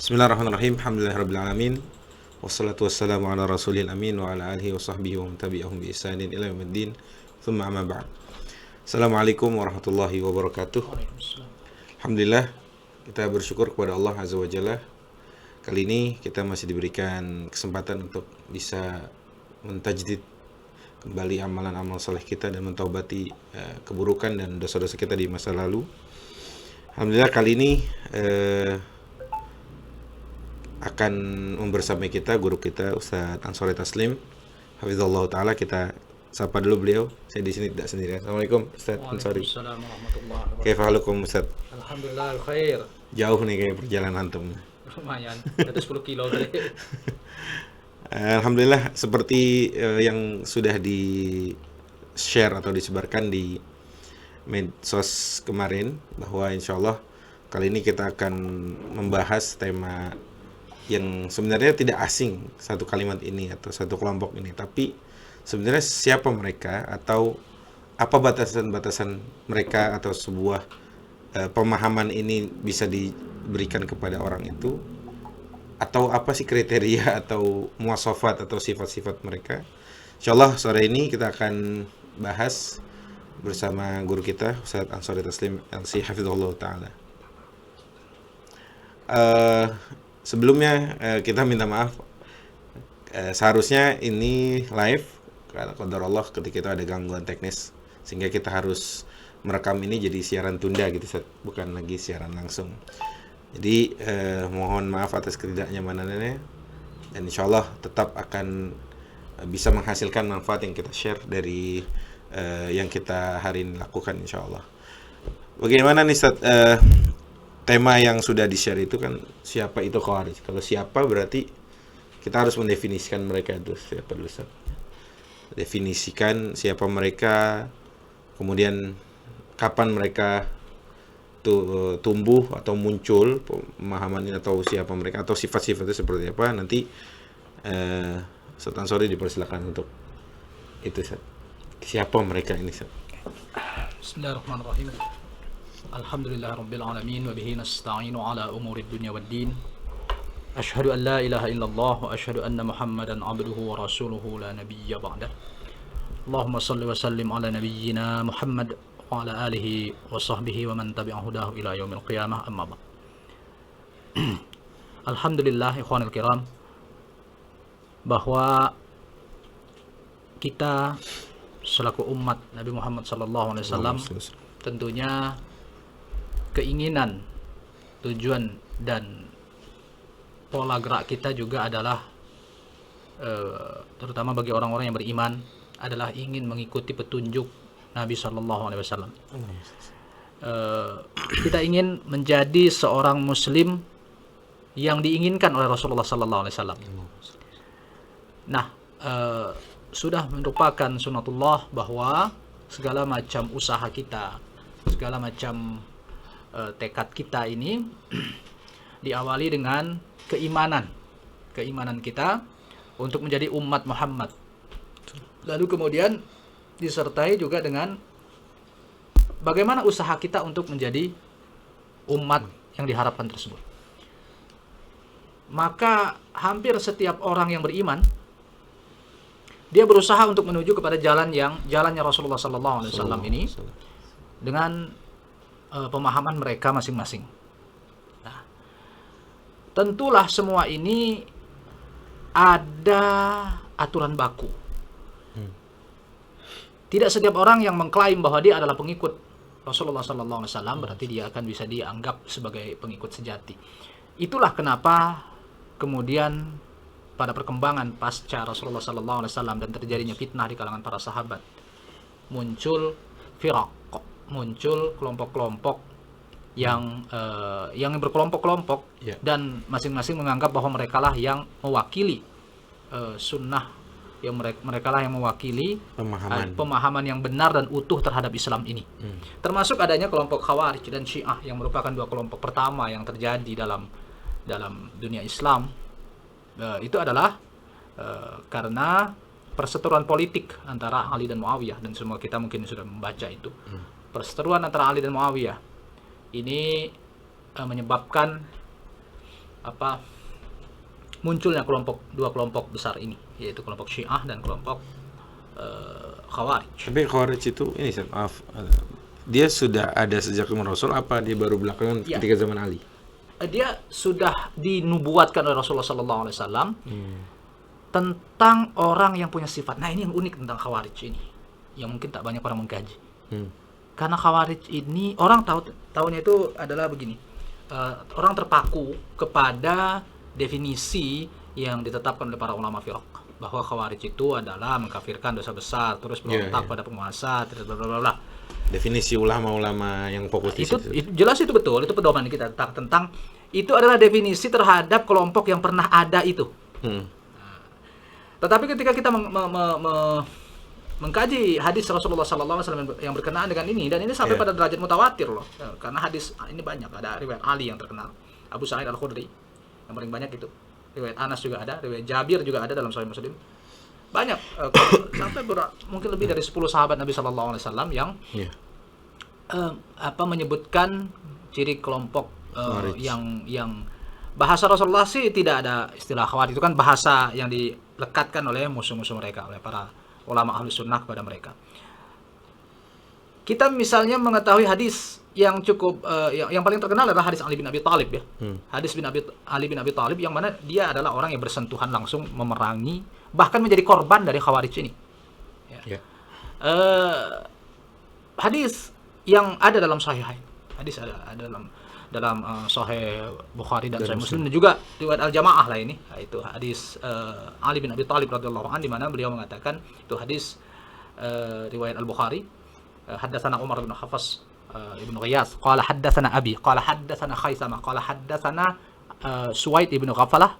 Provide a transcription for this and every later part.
Bismillahirrahmanirrahim. Alhamdulillahirabbil alamin. Wassalatu wassalamu ala rasulil amin wa ala alihi wa sahbihi wa man tabi'ahum bi ihsanin ila yaumiddin. Tsumma amma ba'd. Assalamualaikum warahmatullahi wabarakatuh. Waalaikumsalam. Alhamdulillah, kita bersyukur kepada Allah Azza wa Jalla. Kali ini kita masih diberikan kesempatan untuk bisa mentajdid kembali amalan-amal saleh kita dan mentaubati keburukan dan dosa-dosa kita di masa lalu. Alhamdulillah, kali ini akan membersamai kita guru kita Ustaz Ansori Taslim, hafizallahu taala. Kita sapa dulu beliau. Saya di sini tidak sendirian. Assalamualaikum Ustaz Ansori. Waalaikumsalam warahmatullahi wabarakatuh. Kaifa halukum Ustaz? Alhamdulillah khair. Jauh nih kayak perjalanan antum. Lumayan, ada 10 kilo tadi. Alhamdulillah, seperti yang sudah di share atau disebarkan di medsos kemarin, bahwa insya Allah kali ini kita akan membahas tema yang sebenarnya tidak asing, satu kalimat ini atau satu kelompok ini, tapi sebenarnya siapa mereka atau apa batasan-batasan mereka atau sebuah pemahaman ini bisa diberikan kepada orang itu, atau apa sih kriteria atau muasafat atau sifat-sifat mereka. Insyaallah sore ini kita akan bahas bersama guru kita Ustaz Ansori Taslim LC hafizahullah taala. Sebelumnya kita minta maaf, seharusnya ini live, qadarullah ketika itu ada gangguan teknis sehingga kita harus merekam ini jadi siaran tunda gitu, bukan lagi siaran langsung. Jadi mohon maaf atas ketidaknyamanannya, dan insyaallah tetap akan bisa menghasilkan manfaat yang kita share dari yang kita hari ini lakukan insyaallah. Bagaimana nih Ustaz, tema yang sudah di-share itu kan siapa itu Khawarij. Kalau siapa berarti kita harus mendefinisikan mereka itu siapa dulu Ustaz. Definisikan siapa mereka, kemudian kapan mereka tumbuh atau muncul pemahaman ini, atau siapa mereka, atau sifat-sifatnya seperti apa. Nanti Ustaz Ansori dipersilakan untuk itu Ustaz. Siapa mereka ini Ustaz? Bismillahirrahmanirrahim. Alhamdulillah rabbil alamin wa bihi nasta'inu ala umurid dunya waddin. Asyhadu an la ilaha illallah wa asyhadu anna Muhammadan abduhu wa rasuluhu la nabiyya ba'dah. Allahumma salli wa sallim ala nabiyyina Muhammad wa ala alihi wa sahbihi wa man tabi'ahu hudahu ila yaumil qiyamah, amma ba'd. Alhamdulillah ikhwanul kiram, bahwa kita selaku umat Nabi Muhammad sallallahu alaihi wasallam tentunya keinginan, tujuan dan pola gerak kita juga adalah terutama bagi orang-orang yang beriman adalah ingin mengikuti petunjuk Nabi Shallallahu Alaihi Wasallam. Kita ingin menjadi seorang Muslim yang diinginkan oleh Rasulullah Sallallahu Alaihi Wasallam. Nah, sudah merupakan sunatullah bahwa segala macam usaha kita, segala macam tekad kita ini diawali dengan keimanan kita untuk menjadi umat Muhammad. Lalu kemudian disertai juga dengan bagaimana usaha kita untuk menjadi umat yang diharapkan tersebut. Maka hampir setiap orang yang beriman dia berusaha untuk menuju kepada jalannya Rasulullah sallallahu alaihi wasallam ini dengan pemahaman mereka masing-masing. Nah, tentulah semua ini ada aturan baku. Tidak setiap orang yang mengklaim bahwa dia adalah pengikut Rasulullah sallallahu alaihi wasallam berarti dia akan bisa dianggap sebagai pengikut sejati. Itulah kenapa kemudian pada perkembangan pasca Rasulullah sallallahu alaihi wasallam dan terjadinya fitnah di kalangan para sahabat, muncul firaq, muncul kelompok-kelompok yang berkelompok-kelompok dan masing-masing menganggap bahwa merekalah yang mewakili sunnah, yang merekalah yang mewakili pemahaman yang benar dan utuh terhadap Islam ini. Termasuk adanya kelompok Khawarij dan Syiah yang merupakan dua kelompok pertama yang terjadi dalam dunia Islam. Itu adalah karena perseteruan politik antara Ali dan Muawiyah, dan semua kita mungkin sudah membaca itu. Perseteruan antara Ali dan Muawiyah ini menyebabkan apa munculnya dua kelompok besar ini, yaitu kelompok Syiah dan kelompok Khawarij. Tapi Khawarij itu ini Ustaz, maaf, dia sudah ada sejak zaman Rasul apa dia baru belakangan Ya. ketika zaman Ali? Dia sudah dinubuatkan oleh Rasulullah SAW tentang orang yang punya sifat. Nah, ini yang unik tentang Khawarij ini, yang mungkin tak banyak orang mengkaji. Karena Khawarij ini orang tahunya itu adalah begini. Orang terpaku kepada definisi yang ditetapkan oleh para ulama fiqh bahwa Khawarij itu adalah mengkafirkan dosa besar, terus berontak pada penguasa, bla. Definisi ulama-ulama yang fokus di Itu situ. jelas, itu betul, itu pedoman kita tentang itu adalah definisi terhadap kelompok yang pernah ada itu. Tetapi ketika kita mengkaji hadis Rasulullah SAW yang berkenaan dengan ini, dan ini sampai pada derajat mutawatir loh, karena hadis ini banyak, ada riwayat Ali yang terkenal, Abu Sa'id Al-Khudri yang paling banyak itu, riwayat Anas juga ada, riwayat Jabir juga ada dalam Sahih Muslim, banyak, sampai mungkin lebih dari 10 sahabat Nabi SAW yang menyebutkan ciri kelompok yang bahasa Rasulullah sih tidak ada istilah Khawarij, itu kan bahasa yang dilekatkan oleh musuh-musuh mereka, oleh para ulama ahli sunnah kepada mereka. Kita misalnya mengetahui hadis yang cukup yang paling terkenal adalah hadis Ali bin Abi Thalib ya. Hadis Ali bin Abi Thalib yang mana dia adalah orang yang bersentuhan langsung memerangi, bahkan menjadi korban dari Khawarij ini. Hadis yang ada dalam Sahihain, hadis ada dalam Sahih Bukhari dan Sahih Muslim, dan juga riwayat Al-Jamaah lah ini, yaitu hadis Ali bin Abi Thalib radhiyallahu anhu, di mana beliau mengatakan, itu hadis riwayat Al-Bukhari, haddatsana Umar bin Hafs ibn Ghiyas qala haddatsana Abi qala haddatsana Khaisamah qala haddatsana Suwaid ibn Ghafalah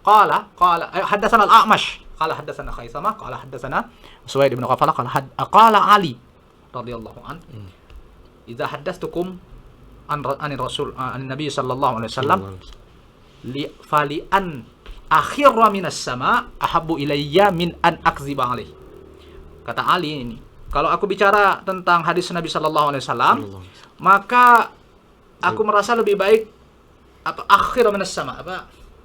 qala haddatsana Al-A'mash qala haddatsana Khaisamah qala haddatsana Suwaid ibn Ghafalah qala Ali radhiyallahu anhu idza haddatstukum an Rasul an Nabi sallallahu alaihi wasallam fali an akhirra minas sama ahabbu ilayya min an akziba alaih. Kata Ali ini, kalau aku bicara tentang hadis Nabi sallallahu alaihi wasallam, maka aku merasa lebih baik akhir minas sama,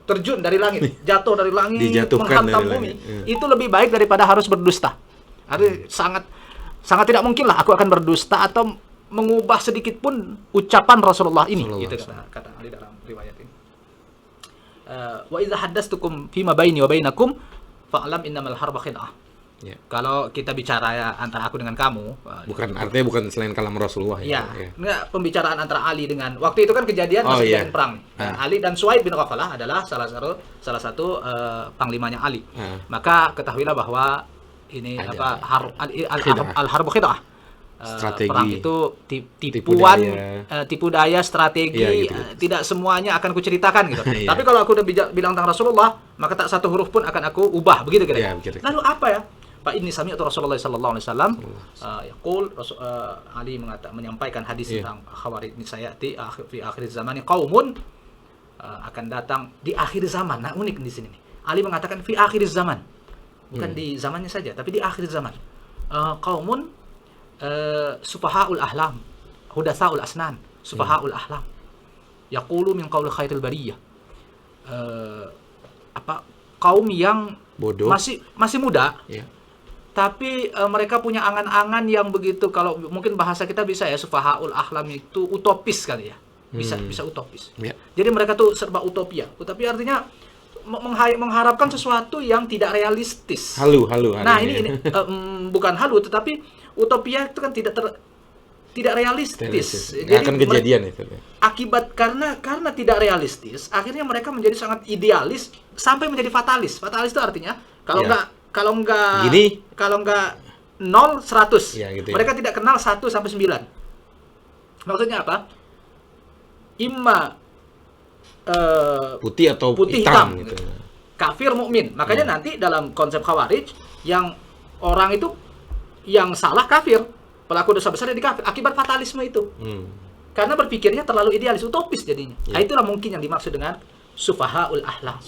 terjun dari langit, jatuh dari langit, menghantam bumi. Itu lebih baik daripada harus berdusta. Artinya sangat tidak mungkin lah aku akan berdusta atau mengubah sedikit pun ucapan Rasulullah ini, gitu kata Ali dalam riwayat ini. Wa idza haddatstukum fima baini wa bainakum fa'lam innamal harba khid'ah. Kalau kita bicara antara aku dengan kamu, artinya bukan selain kalam Rasulullah enggak, pembicaraan antara Ali dengan, waktu itu kan kejadian kejadian perang. Ali dan Suwaid bin Ghafalah adalah salah satu panglimanya Ali. Maka ketahuilah bahwa ini al-harbu khid'ah. Strategi. Perang itu tipuan, tipu daya, strategi, tidak semuanya akan kuceritakan gitu. Tapi kalau aku udah bilang tentang Rasulullah, maka tak satu huruf pun akan aku ubah, begitu kira. Lalu apa ya? Fa inni sami'tu Rasulullah sallallahu alaihi wasallam yaqul, Ali menyampaikan hadis tentang Khawarij ini, sayati fi akhir zaman qaumun, akan datang di akhir zaman. Nah, unik di sini nih. Ali mengatakan fi akhir zaman. Bukan di zamannya saja, tapi di akhir zaman. Qaumun sufahaul ahlam, hudatsaul asnan, sufahaul ahlam, yaqulu min qauli khairil bariyah. Kaum yang bodoh, masih muda, tapi mereka punya angan-angan yang begitu, kalau mungkin bahasa kita bisa ya, sufahaul ahlam itu utopis kali ya, bisa utopis. Jadi mereka tuh serba utopia. Utopia artinya mengharapkan sesuatu yang tidak realistis. Halu. Nah, ini bukan halu, tetapi utopia itu kan tidak realistis. Jadi akan kejadian itu. Akibat karena tidak realistis, akhirnya mereka menjadi sangat idealis sampai menjadi fatalis. Fatalis itu artinya kalau enggak 0 100. Gitu mereka tidak kenal 1 sampai 9. Maksudnya apa? Imma putih atau hitam gitu. Kafir mukmin. Makanya nanti dalam konsep Khawarij, yang orang itu yang salah kafir, pelaku dosa besar jadi kafir akibat fatalisme itu. Karena berpikirnya terlalu idealis, utopis jadinya. Nah, itulah mungkin yang dimaksud dengan sufahaul ahlam.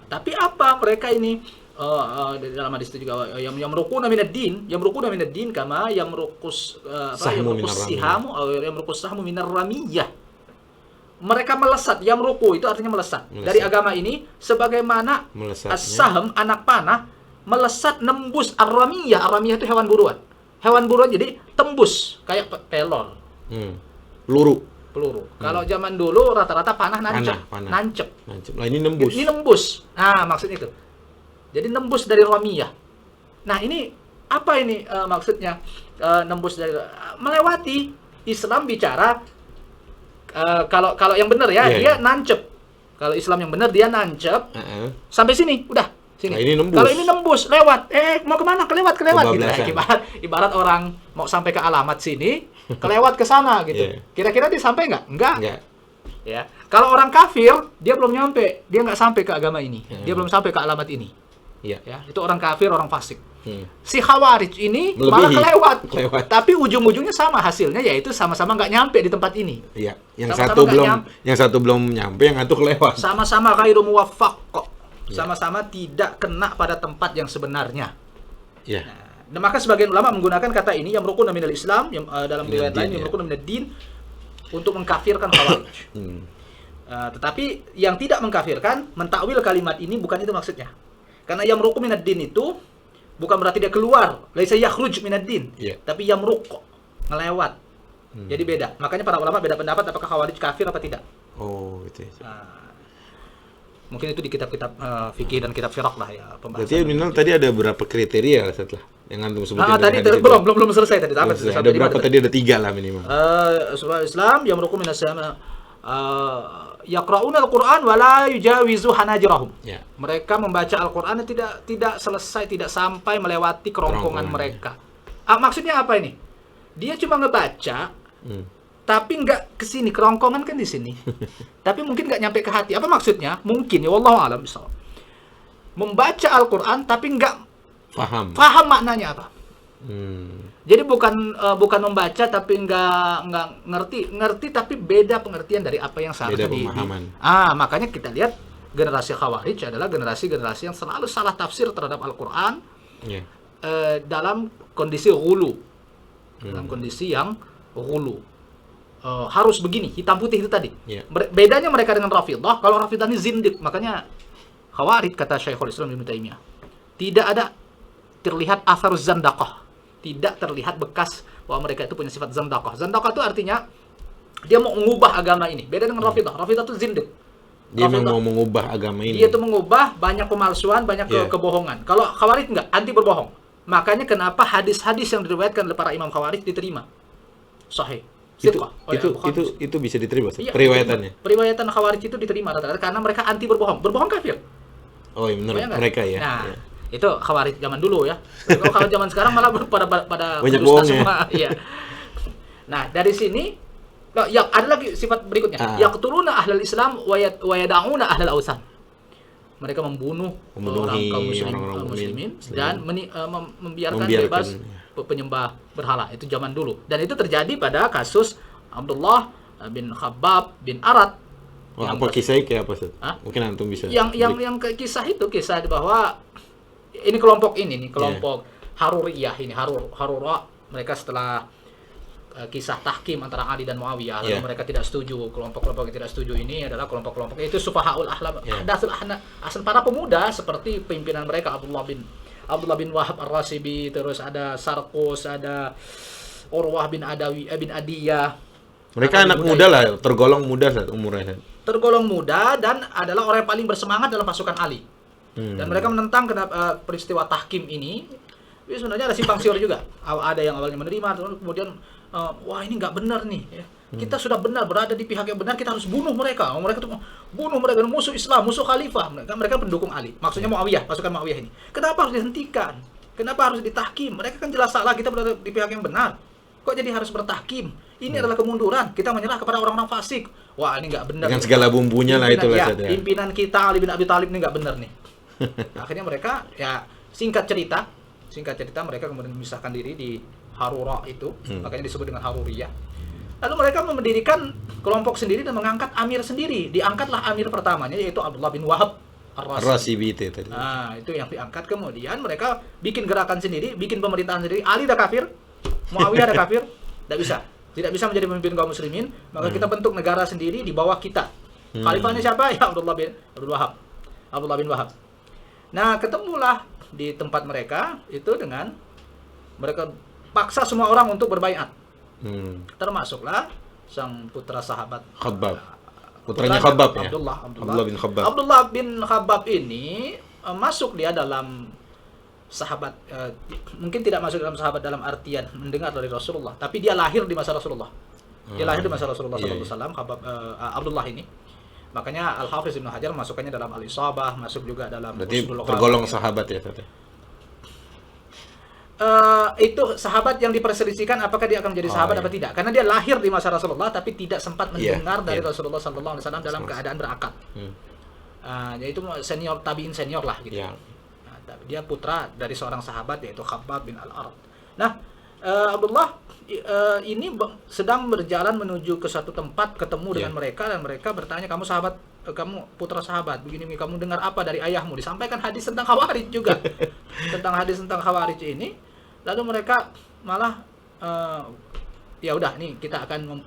Tapi apa mereka ini dalam hadis itu juga yang yamruquna minad din kama yamruqus sihamu atau yamruqus sahmu minar ramiyah. mereka melesat, yamruku itu artinya melesat dari agama ini, sebagaimana Melesatnya. as-sahm, anak panah, melesat nembus ar-ramiyah. Ar-ramiyah itu hewan buruan. Hewan buruan jadi tembus kayak pelor, Peluru. Kalau zaman dulu rata-rata panah nancep. Panah. Nancep. Nah, ini nembus. Ini nembus. Nah, maksud itu. Jadi nembus dari ramiyah. Nah, ini apa ini maksudnya? Nembus dari melewati. Islam bicara kalau yang benar ya, Iya, dia nancep. Kalau Islam yang benar dia nancep sampai sini, udah sini. Nah, ini nembus. Kalau ini nembus lewat, mau kemana? Kelewat gitu. Kebablasan. Ibarat orang mau sampai ke alamat sini, kelewat ke sana gitu. Iya. Kira-kira dia sampai nggak? Enggak. Enggak. Ya. Kalau orang kafir, dia belum nyampe, dia nggak sampai ke agama ini, dia belum sampai ke alamat ini. Iya. Ya, itu orang kafir, orang fasik. Hmm. Si Khawarij ini malah kelewat. Tapi ujung-ujungnya sama hasilnya, yaitu sama-sama nggak nyampe di tempat ini. Iya. Sama-sama Yang satu belum nyampe, yang satu kelewat. Sama-sama ghairu muwaffaq kok. Sama-sama tidak kena pada tempat yang sebenarnya. Iya. Nah, maka sebagian ulama menggunakan kata ini yang rukun minal Islam, yang dalam riwayat lain yang rukun minad din, untuk mengkafirkan Khawarij. Tetapi yang tidak mengkafirkan, mentakwil kalimat ini bukan itu maksudnya. Karena yamruqu minad din itu bukan berarti dia keluar, laisa yakhruj minad din, tapi yamruq, ngelewat. Jadi beda. Makanya para ulama beda pendapat apakah Khawarij kafir apa tidak. Oh, gitu ya. Mungkin itu di kitab-kitab fikih dan kitab firaq lah ya pembahasan. Berarti minimal tadi ada berapa kriteria setelah yang antum sebutin? Tadi belum selesai tadi. Ada berapa tadi? Ada 3 lah minimal. Islam yamruqu minas sama yaqra'una al-Qur'an wa la yujawizu hanajirahum. Ya. Mereka membaca Al-Qur'an tidak selesai, tidak sampai melewati kerongkongan mereka. Maksudnya apa ini? Dia cuma ngebaca tapi nggak ke sini, kerongkongan kan di sini. Tapi mungkin nggak nyampe ke hati. Apa maksudnya? Mungkin ya wallahu alam misal. Membaca Al-Qur'an tapi nggak paham maknanya apa. Jadi bukan membaca tapi nggak ngerti tapi beda pengertian dari apa yang seharusnya makanya kita lihat generasi Khawarij adalah generasi yang selalu salah tafsir terhadap Al-Qur'an. Dalam kondisi ghulu. Dalam kondisi yang ghulu. Harus begini, hitam putih itu tadi. Bedanya mereka dengan Rafidhah, kalau Rafidhah ini zindiq, makanya Khawarij kata Syekhul Islam Ibnu Taimiyah, tidak ada terlihat asar zandaqah, tidak terlihat bekas bahwa mereka itu punya sifat zandaqah. Zandaqah itu artinya dia mau mengubah agama ini. Beda dengan Rafidhah. Rafidhah itu zindiq. Dia mau mengubah agama ini. Dia itu mengubah banyak pemalsuan, banyak kebohongan. Kalau Khawarij enggak, anti berbohong. Makanya kenapa hadis-hadis yang diriwayatkan oleh para imam Khawarij diterima. Sahih. Itu bisa diterima, periwayatannya. Periwayatan Khawarij itu diterima rata-rata karena mereka anti berbohong. Berbohong kafir. Oh, iya, menurut mereka ya. Nah, itu Khawarij zaman dulu ya. Kalau Khawarij zaman sekarang malah pada banyak bohong semua. Iya. Nah, dari sini ada lagi sifat berikutnya. Yaqtuluna ahlal Islam wa yad'una ahlal awsan. Mereka membunuh orang kaum muslimin dan membiarkan bebas penyembah berhala. Itu zaman dulu. Dan itu terjadi pada kasus Abdullah bin Khabbab bin Arad. Apa kisahnya kayak apa, Ustaz? Mungkin antum bisa. Yang kisah bahwa ini kelompok Haruriyah ini, Harura, mereka setelah kisah tahkim antara Ali dan Muawiyah, lalu mereka tidak setuju. Kelompok-kelompok yang tidak setuju ini adalah kelompok-kelompok itu sufahaul ahlam, asal para pemuda seperti pimpinan mereka Abdullah bin Wahab Ar-Rasibi, terus ada Sarqus, ada Urwah bin Adiyah. Mereka anak muda lah, tergolong muda saat umurnya. Tergolong muda dan adalah orang yang paling bersemangat dalam pasukan Ali. Dan mereka menentang peristiwa tahkim ini. Tapi sebenarnya ada simpang siur juga. Ada yang awalnya menerima, kemudian wah ini nggak benar nih. Ya. Kita sudah benar berada di pihak yang benar, kita harus bunuh mereka. Mereka tuh bunuh mereka, musuh Islam, musuh khalifah. Mereka pendukung Ali. Maksudnya Muawiyah, pasukan Muawiyah ini. Kenapa harus dihentikan? Kenapa harus ditahkim? Mereka kan jelas salah, kita berada di pihak yang benar. Kok jadi harus bertahkim? Ini adalah kemunduran. Kita menyerah kepada orang-orang fasik. Wah, ini nggak benar. Dengan segala bumbunya lah itu lah. Pimpinan kita Ali bin Abi Thalib ini nggak benar nih. Akhirnya mereka singkat cerita mereka kemudian memisahkan diri di Harura itu, makanya disebut dengan Haruriyah. Lalu mereka mendirikan kelompok sendiri dan mengangkat amir sendiri. Diangkatlah amir pertamanya yaitu Abdullah bin Wahab Ar-Rasibi tadi. Nah, itu yang diangkat. Kemudian mereka bikin gerakan sendiri, bikin pemerintahan sendiri. Ali udah kafir, Muawiyah udah kafir, enggak bisa. tidak bisa menjadi pemimpin kaum muslimin, maka kita bentuk negara sendiri di bawah kita. Khalifahnya siapa? Ya Abdullah bin Wahab. Nah, ketemulah di tempat mereka itu dengan mereka paksa semua orang untuk berbaiat. Termasuklah sang putra sahabat Khabbab. Putranya Khabbab ya? Abdullah bin Khabbab. Abdullah bin Khabbab ini masuk dia dalam sahabat, mungkin tidak masuk dalam sahabat dalam artian mendengar dari Rasulullah, tapi dia lahir di masa Rasulullah. Dia lahir di masa Rasulullah SAW, Abdullah ini. Makanya Al-Hafiz Ibnu Hajar masukkannya dalam Al-Isabah, masuk juga dalam Berarti Usdul tergolong Qadir. sahabat ya, Ustaz? Itu sahabat yang diperselisihkan apakah dia akan menjadi sahabat apa tidak, karena dia lahir di masa Rasulullah tapi tidak sempat mendengar dari Rasulullah SAW dalam keadaan berakal. Yaitu senior tabiin senior lah gitu. Dia putra dari seorang sahabat yaitu Khabbab bin Al-Arat. Nah, Abdullah ini sedang berjalan menuju ke suatu tempat, ketemu dengan mereka, dan mereka bertanya, kamu sahabat, kamu putra sahabat, begini, kamu dengar apa dari ayahmu? Disampaikan hadis tentang Khawarij juga. Tentang hadis tentang Khawarij ini. Lalu mereka malah ya udah nih kita akan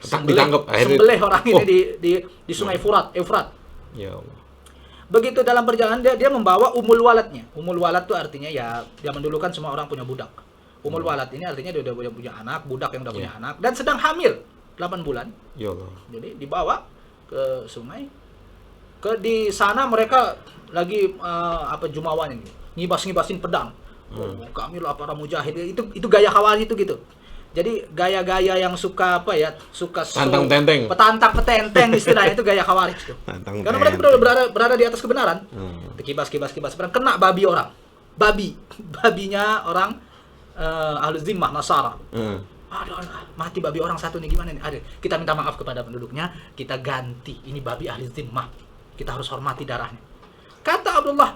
sembelih orang ini di sungai Efrat. Ya Allah. Begitu dalam perjalanan dia membawa umul waladnya. Umul walad itu artinya ya zaman dulu kan semua orang punya budak. Umul walad ini artinya dia udah punya anak, budak yang udah punya anak dan sedang hamil 8 bulan. Ya Allah. Jadi dibawa ke sungai. Di sana mereka lagi jumawan ini. Ngibas-ngibasin pedang. Kami lah para mujahid. Itu gaya Khawarij itu gitu. Jadi gaya-gaya yang suka suka petantang petenteng istilahnya, itu gaya Khawarij itu. Karena mereka berada di atas kebenaran. Kibas pedang, kena babi orang. Babinya orang Ahlu Zimmah Nasara. Aduh, mati babi orang satu nih, gimana nih? Kita minta maaf kepada penduduknya, kita ganti. Ini babi Ahli Zimmah. Kita harus hormati darahnya. Kata Abdullah,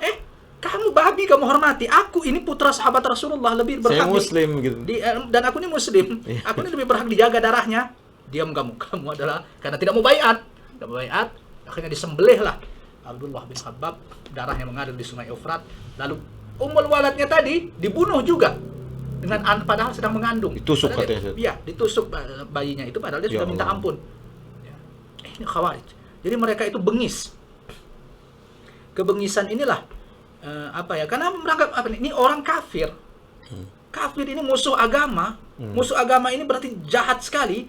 kamu babi kamu hormati, aku ini putra sahabat Rasulullah, lebih berhak. Saya muslim gitu. Dan aku ini muslim, aku ini lebih berhak dijaga darahnya. Diam kamu adalah karena tidak mau baiat. Akhirnya disembelih lah Abdullah bin Khabbab, darahnya mengalir di sungai Efrat. Lalu umul waladnya tadi dibunuh juga dengan padahal sedang mengandung. Ditusuk katanya. Iya, ditusuk bayinya itu padahal dia sudah minta ampun. Ini Khawarij. Jadi mereka itu bengis. Kebengisan inilah karena menganggap ini orang kafir. Kafir ini musuh agama. Musuh agama ini berarti jahat sekali,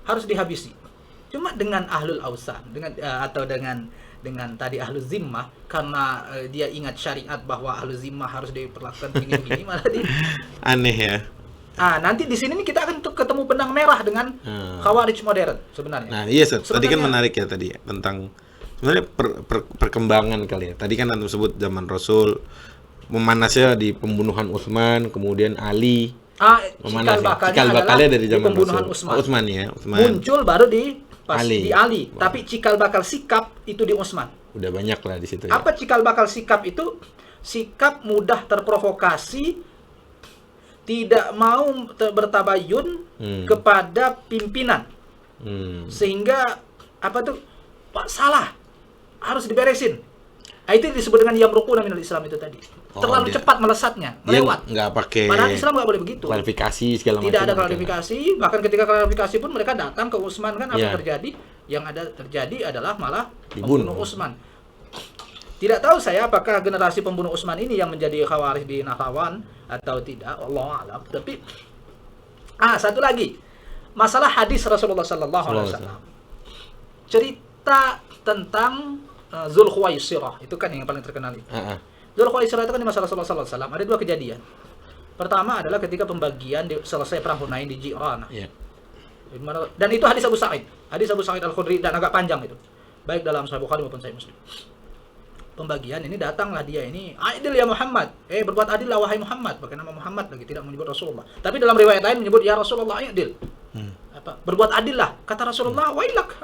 harus dihabisi. Cuma dengan ahlul ausan, dengan tadi ahlu zimmah, karena dia ingat syariat bahwa ahlu zimmah harus diperlakukan begini malah aneh ya. Nanti di sini kita akan ketemu benang merah dengan Khawarij modern sebenarnya. Nah, iya, tadi kan menarik ya tadi tentang sebenarnya perkembangan kali ya. Tadi kan Anda sebut zaman Rasul memanasnya di pembunuhan Utsman, kemudian Ali. Cikal bakalnya dari zaman pembunuhan Utsman ya. Muncul baru di Ali. Tapi cikal bakal sikap itu di Utsman. Udah banyak lah di situ ya. Apa cikal bakal sikap itu? Sikap mudah terprovokasi, tidak mau bertabayun kepada pimpinan. Sehingga salah harus diberesin. Itu disebut dengan yamruquna minal Islam itu tadi. Terlalu cepat melesatnya, melewat. Nggak pakai. Padahal Islam nggak boleh begitu. Klarifikasi segala macam. Tidak ada klarifikasi. Bahkan ketika klarifikasi pun mereka datang ke Utsman, kan apa yang terjadi? Yang ada terjadi adalah malah membunuh Utsman. Tidak tahu saya apakah generasi pembunuh Utsman ini yang menjadi Khawarij di Nahrawan atau tidak. Wallahu a'lam. Tapi satu lagi. Masalah hadis Rasulullah sallallahu alaihi wasallam. Cerita tentang Dzulkhuwaisirah, itu kan yang paling terkenal itu. Dzulkhuwaisirah itu kan di masa Rasulullah sallallahu alaihi wasallam ada dua kejadian. Pertama adalah ketika pembagian selesai perang Hunain di Ji'rana. Dan itu hadis Abu Sa'id. Hadis Abu Sa'id Al-Khudri, dan agak panjang itu. Baik dalam Sahih Bukhari maupun Sahih Muslim. Pembagian ini datanglah dia ini, "Adil ya Muhammad." Berbuat adillah wahai Muhammad, pakai nama Muhammad lagi, tidak menyebut Rasulullah. Tapi dalam riwayat lain menyebut ya Rasulullah adil. Berbuat adillah, kata Rasulullah, "Wailak."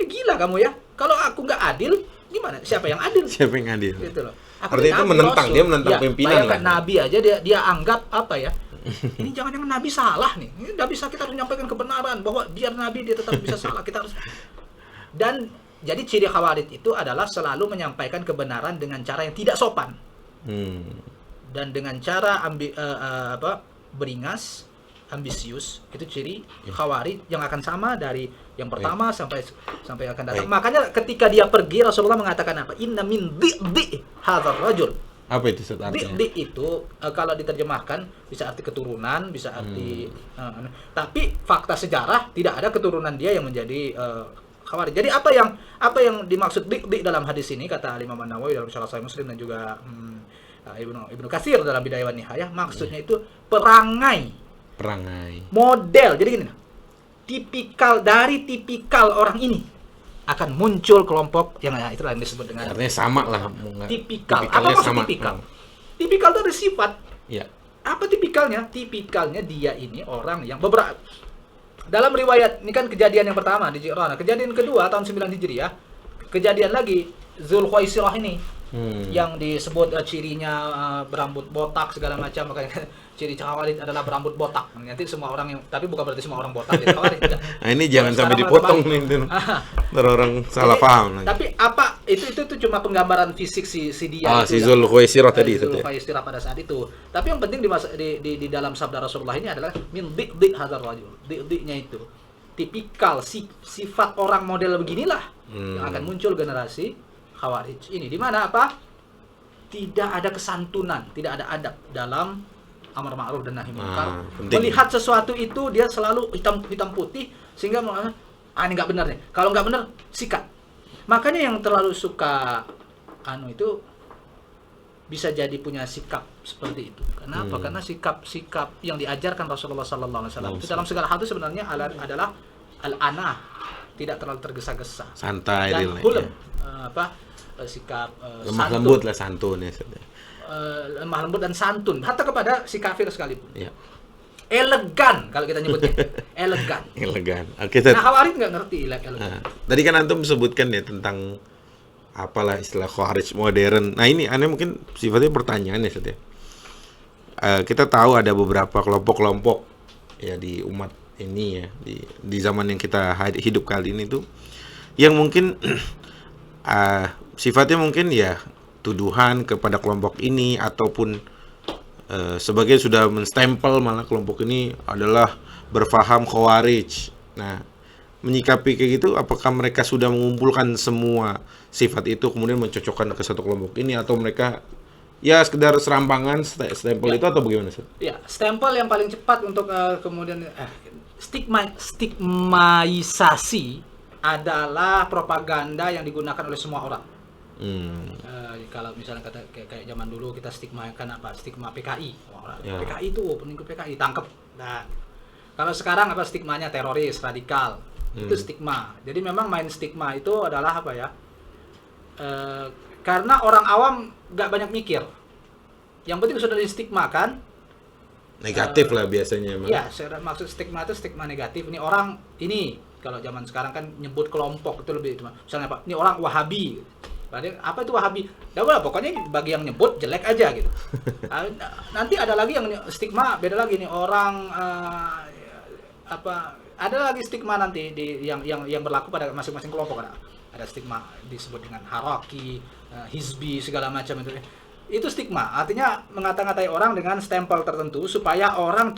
Gila kamu ya. Kalau aku nggak adil, gimana? Siapa yang adil? Siapa yang adil? Gitu loh. Artinya itu menentang, dia menentang pimpinan. Bayangkan Nabi aja dia anggap ini jangan-jangan Nabi salah nih. Ini nggak bisa, kita harus menyampaikan kebenaran bahwa biar Nabi dia tetap bisa salah. Kita harus. Dan jadi ciri Khawarij itu adalah selalu menyampaikan kebenaran dengan cara yang tidak sopan. Dan dengan cara beringas, ambisius, itu ciri Khawarij yang akan sama dari yang pertama sampai akan datang. Makanya ketika dia pergi Rasulullah mengatakan apa? Inna min di hadzal rajul. Apa itu Ustaz artinya? Di itu kalau diterjemahkan bisa arti keturunan, bisa arti tapi fakta sejarah tidak ada keturunan dia yang menjadi Khawarij. Jadi apa yang dimaksud di dalam hadis ini kata Imam An-Nawawi dalam Syarah Sahih Muslim dan juga Ibnu Katsir dalam Bidayah wan Nihayah, maksudnya itu perangai model. Jadi gini, tipikal orang ini akan muncul kelompok yang itulah yang disebut dengan artinya sama lah. Tipikal. Apa maksud sama. Tipikal? Tipikal itu ada sifat. Ya. Apa tipikalnya? Tipikalnya dia ini orang yang beberapa dalam riwayat ini kan kejadian yang pertama di Ji'rana, kejadian kedua tahun 9 Hijriah, kejadian lagi Zulkhuwaisirah ini. Yang disebut cirinya berambut botak segala macam, makanya ciri Khawarij adalah berambut botak. Nanti semua orang yang, tapi bukan berarti semua orang botak jadi Khawarij. Nah, ini jangan sampai dipotong nih, orang salah paham. Tapi apa itu cuma penggambaran fisik si dia. Si Zulkhuwaisirah tadi itu. Zulkhuwaisirah pada saat itu. Tapi yang penting di dalam sabda Rasulullah ini adalah min di hadzal rajul. Di-nya itu tipikal sifat orang model beginilah yang akan muncul generasi Khawarij ini, di mana apa? Tidak ada kesantunan, tidak ada adab dalam amar ma'ruf dan nahi munkar. Melihat sesuatu itu dia selalu hitam putih sehingga ini nggak benar nih. Kalau nggak benar sikat. Makanya yang terlalu suka itu bisa jadi punya sikap seperti itu. Kenapa? Karena sikap yang diajarkan Rasulullah sallallahu alaihi wasallam itu dalam segala hal itu sebenarnya adalah al-anah, tidak terlalu tergesa-gesa. Santai dan hulm, sikap lemah lembut lah, santun ya. Lemah lembut dan santun hatta kepada si kafir sekalipun. Ya. Elegan kalau kita nyebutnya. Elegan. Oke, nah, Khawarij nggak ngerti elegan. Tadi kan antum sebutkan ya tentang apalah istilah Khawarij modern. Nah, ini aneh mungkin sifatnya pertanyaan ya, Ustaz ya. Kita tahu ada beberapa kelompok-kelompok ya di umat ini ya, di zaman yang kita hidup kali ini tuh yang mungkin sifatnya mungkin ya tuduhan kepada kelompok ini ataupun sebagai sudah menstempel malah kelompok ini adalah berfaham Khawarij. Nah, menyikapi kayak gitu, apakah mereka sudah mengumpulkan semua sifat itu kemudian mencocokkan ke satu kelompok ini, atau mereka ya sekedar serampangan stempel itu, atau bagaimana sih? Ya, stempel yang paling cepat untuk kemudian stigmaisasi adalah propaganda yang digunakan oleh semua orang. Kalau misalnya kayak zaman dulu kita stigmakan apa? Stigma PKI. PKI itu pengikut PKI tangkap. Nah, kalau sekarang apa stigmanya? Teroris, radikal. Itu stigma. Jadi memang main stigma itu adalah apa ya? Karena orang awam nggak banyak mikir. Yang penting sudah distigmakan. Negatif lah biasanya. Iya, maksud stigma itu stigma negatif. Ini orang ini, kalau zaman sekarang kan nyebut kelompok itu lebih cuma misalnya apa? Ini orang Wahabi. Apa itu Wahabi? Pokoknya bagi yang nyebut jelek aja gitu. Nanti ada lagi yang stigma beda lagi nih orang ada lagi stigma nanti yang berlaku pada masing-masing kelompok. Ada stigma disebut dengan haraki, hizbi segala macam itu. Itu stigma, artinya mengata-ngatai orang dengan stempel tertentu supaya orang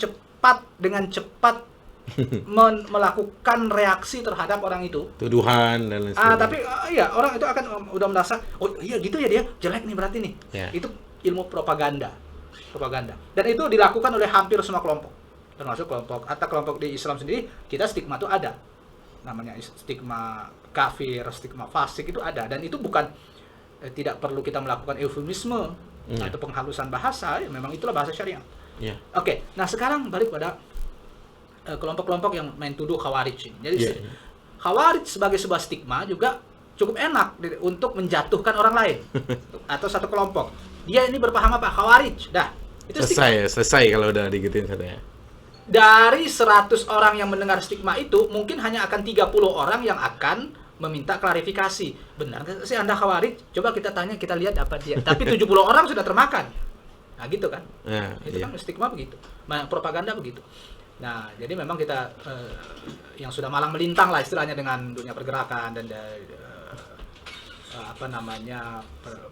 dengan cepat melakukan reaksi terhadap orang itu, tuduhan dan lain sebagainya. Tapi ya orang itu akan udah merasa, oh iya gitu ya dia jelek nih berarti nih. Itu ilmu propaganda. Dan itu dilakukan oleh hampir semua kelompok, termasuk kelompok di Islam sendiri. Kita stigma itu ada, namanya stigma kafir, stigma fasik itu ada, dan itu bukan tidak perlu kita melakukan eufemisme atau penghalusan bahasa, ya memang itulah bahasa syariah. Oke, nah sekarang balik pada kelompok-kelompok yang main tuduh Khawarij ini. Jadi Khawarij sebagai sebuah stigma juga cukup enak untuk menjatuhkan orang lain atau satu kelompok. Dia ini berpaham apa? Khawarij. Dah, itu selesai kalau udah digituin katanya. Dari 100 orang yang mendengar stigma itu, mungkin hanya akan 30 orang yang akan meminta klarifikasi. Benar nggak sih Anda Khawarij? Coba kita tanya, kita lihat apa dia. Tapi 70 orang sudah termakan. Nah, gitu kan? Itu kan stigma begitu. Propaganda begitu. Nah, jadi memang kita yang sudah malang melintang lah istilahnya dengan dunia pergerakan dan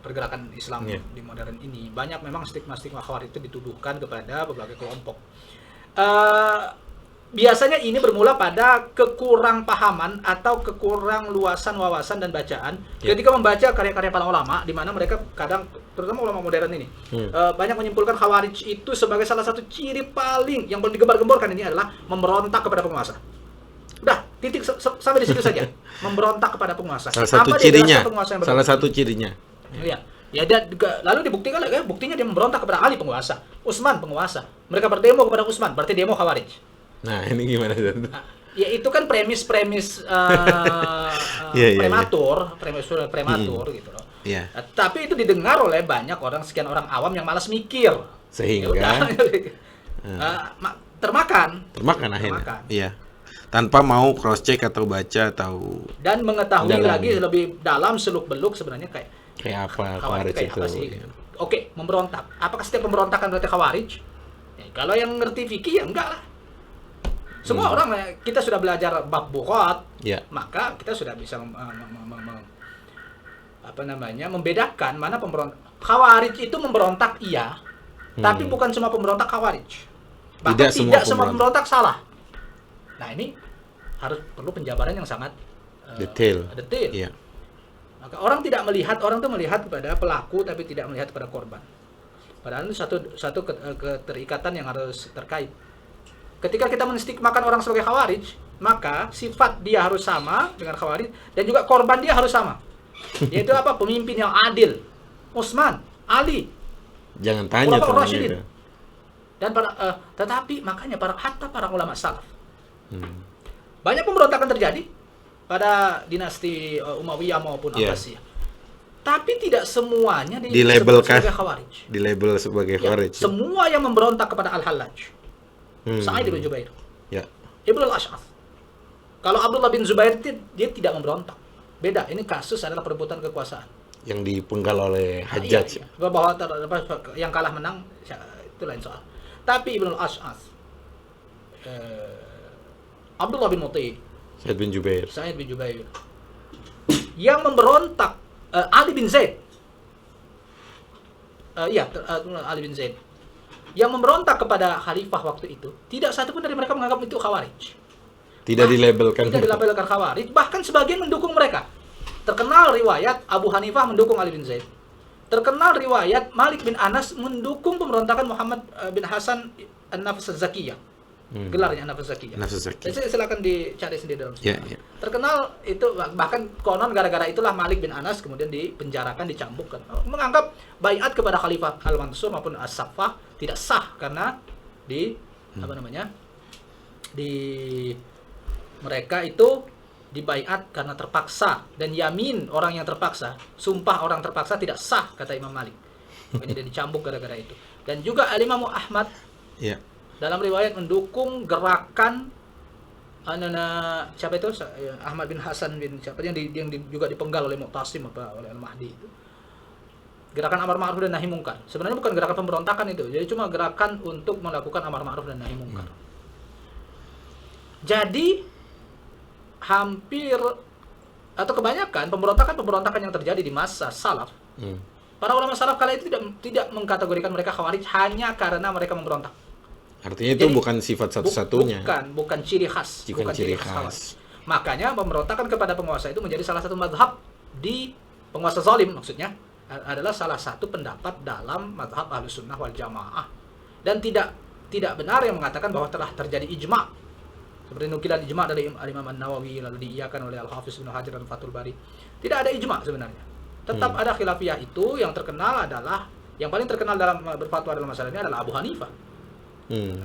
pergerakan Islam di modern ini, banyak memang stigma-stigma Khawarij itu dituduhkan kepada berbagai kelompok. Biasanya ini bermula pada kekurang pahaman atau kekurang luasan wawasan dan bacaan ketika membaca karya-karya para ulama, di mana mereka kadang, terutama ulama modern ini, banyak menyimpulkan Khawarij itu sebagai salah satu ciri paling yang paling digembar-gemborkan ini adalah memberontak kepada penguasa. Udah, titik sampai di situ saja. Memberontak kepada penguasa. Salah satu Apa dia cirinya. jelaskan penguasa yang Salah berontak? satu cirinya. Iya. Ya, dia lalu dibuktikan lagi, buktinya dia memberontak kepada Ali penguasa, Utsman penguasa. Mereka berdemo kepada Utsman, berarti demo Khawarij. Nah, ini gimana Ustaz? Nah, ya itu kan premis-premis Iya, prematur, prematur gitu loh. Iya. Nah, tapi itu didengar oleh banyak orang, sekian orang awam yang malas mikir. Sehingga Ya udah. Termakan. termakan akhirnya. Termakan. Iya. Tanpa mau cross check atau baca atau Dan mengetahui Dalam. lagi lebih dalam seluk-beluk sebenarnya kayak kayak apa Khawarij Khawarij kayak itu. apa sih? Iya. Oke, memberontak. Apakah setiap pemberontakan berarti Khawarij? Ya, kalau yang ngerti fikih ya enggak lah. Semua orang, kita sudah belajar bab bukhat, Iya. maka kita sudah bisa membedakan mana pemberontak. Khawarij itu memberontak iya, tapi bukan semua pemberontak Khawarij. Bahkan Tidak tidak, semua semua pemberontak salah. Nah, ini perlu penjabaran yang sangat Detail. detail. Iya. Maka orang tuh melihat kepada pelaku tapi tidak melihat kepada korban. Padahal itu satu keterikatan yang harus terkait. Ketika kita menstigmakan orang sebagai Khawarij, maka sifat dia harus sama dengan Khawarij dan juga korban dia harus sama. Yaitu apa? Pemimpin yang adil. Utsman, Ali, Jangan tanya Khulafaur tentang Rasyidin. itu. Dan tetapi makanya hatta para ulama salaf. Hmm. Banyak pemberontakan terjadi pada dinasti Umayyah maupun Iya. Abbasiyah. Tapi tidak semuanya Dilabelkan. sebagai Khawarij. Di label sebagai Ya, Khawarij. semua yang memberontak kepada Al-Hallaj, Sa'id bin Jubair, Ya. Ibnu al-Ash'ath. Kalau Abdullah bin Zubair dia tidak memberontak. Beda, ini kasus adalah perebutan kekuasaan. Yang dipenggal oleh Nah, Hajjaj. iya. Bahwa yang kalah menang itu lain soal. Tapi Ibnu al-Ash'ath, Abdullah bin Muti, Sa'id bin Jubair. Sa'id bin Jubair, yang memberontak, Ali bin Zaid, Ali bin Zaid, yang memberontak kepada khalifah waktu itu, tidak satu pun dari mereka menganggap itu Khawarij. Tidak dilabelkan. Tidak dilabelkan Khawarij, bahkan sebagian mendukung mereka. Terkenal riwayat Abu Hanifah mendukung Ali bin Zaid. Terkenal riwayat Malik bin Anas mendukung pemberontakan Muhammad bin Hasan An-Nafs Az-Zakiyah. Gelarnya An-Nafs Az-Zakiyah. Nafsu Zaki. Silakan dicari sendiri dalam Ya, sejarah. ya. Terkenal itu, bahkan konon gara-gara itulah Malik bin Anas kemudian dipenjarakan, dicambukkan. Menganggap baiat kepada Khalifah Al-Mansur maupun As-Saffah tidak sah karena di mereka itu dibaiat karena terpaksa, dan yamin orang yang terpaksa, sumpah orang terpaksa tidak sah kata Imam Malik. Makanya dia dicambuk gara-gara itu. Dan juga Imam Ahmad Ya. dalam riwayat mendukung gerakan siapa itu, Ahmad bin Hasan bin siapa yang juga dipenggal oleh Mu'tasim oleh Al-Mahdi itu. Gerakan amar ma'ruf dan nahi mungkar. Sebenarnya bukan gerakan pemberontakan itu, jadi cuma gerakan untuk melakukan amar ma'ruf dan nahi mungkar. Jadi hampir atau kebanyakan pemberontakan yang terjadi di masa salaf, para ulama salaf kala itu tidak mengkategorikan mereka Khawarij hanya karena mereka memberontak. Artinya itu Jadi, bukan sifat satu-satunya. Bukan ciri khas. Bukan ciri khas. Khawarij. Makanya pemberontakan kepada penguasa itu menjadi salah satu madhab di penguasa zalim, maksudnya adalah salah satu pendapat dalam madhab Ahlus Sunnah wal Jamaah. Dan tidak benar yang mengatakan bahwa telah terjadi ijma'. Seperti nukilan ijma' dari Imam An-Nawawi lalu diiyakan oleh Al-Hafiz bin Hajar dan Fathul Bari. Tidak ada ijma' sebenarnya. Tetap ada khilafiyah itu. Yang terkenal adalah, yang paling terkenal dalam berfatwa dalam masalah ini adalah Abu Hanifah.